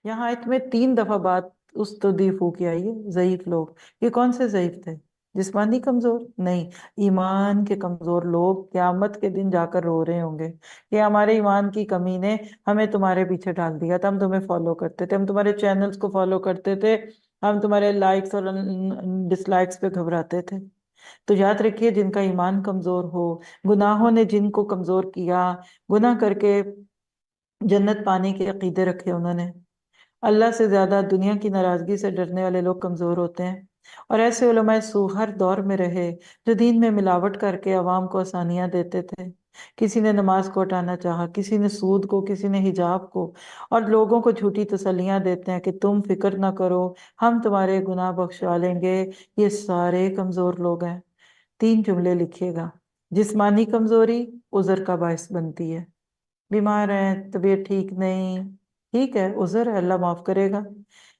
یہاں آیت میں 3 دفعہ بات استضعفوا کی آئی ہے، ضعیف لوگ۔ یہ کون سے ضعیف تھے؟ جسمانی کمزور نہیں، ایمان کے کمزور لوگ قیامت کے دن جا کر رو رہے ہوں گے کہ ہمارے ایمان کی کمی نے ہمیں تمہارے پیچھے ڈال دیا تھا، ہم تمہیں فالو کرتے تھے، ہم تمہارے چینلز کو فالو کرتے تھے، ہم تمہارے لائکس اور ڈس لائکس پہ گھبراتے تھے۔ تو یاد رکھیے، جن کا ایمان کمزور ہو، گناہوں نے جن کو کمزور کیا، گناہ کر کے جنت پانے کے عقیدے رکھے انہوں نے، اللہ سے زیادہ دنیا کی ناراضگی سے ڈرنے والے لوگ کمزور ہوتے ہیں۔ اور ایسے علماء سو ہر دور میں رہے جو دین میں ملاوٹ کر کے عوام کو آسانیاں دیتے تھے۔ کسی نے نماز کو ہٹانا چاہا، کسی نے سود کو، کسی نے حجاب کو، اور لوگوں کو جھوٹی تسلیاں دیتے ہیں کہ تم فکر نہ کرو، ہم تمہارے گناہ بخشوا لیں گے۔ یہ سارے کمزور لوگ ہیں۔ 3 جملے لکھیے گا۔ جسمانی کمزوری عذر کا باعث بنتی ہے، بیمار ہیں، طبیعت ٹھیک نہیں، ٹھیک ہے، عذر ہے، اللہ معاف کرے گا۔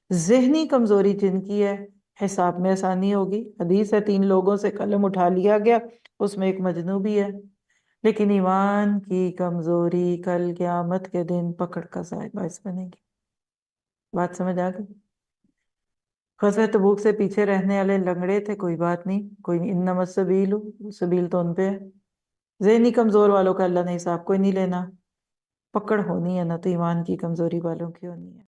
ذہنی کمزوری جن کی ہے، حساب میں آسانی ہوگی۔ حدیث ہے 3 لوگوں سے قلم اٹھا لیا گیا، اس میں ایک مجنوں بھی ہے۔ لیکن ایمان کی کمزوری کل قیامت کے دن پکڑ کا باعث بنے گی۔ بات سمجھ آ گئی؟ غزوہ تبوک سے پیچھے رہنے والے لنگڑے تھے، کوئی بات نہیں، کوئی انما السبیل، سبیل تو ان پہ ہے۔ ذہنی کمزور والوں کا اللہ نے حساب کوئی نہیں لینا، پکڑ ہونی ہے نا تو ایمان کی کمزوری والوں کی ہونی ہے۔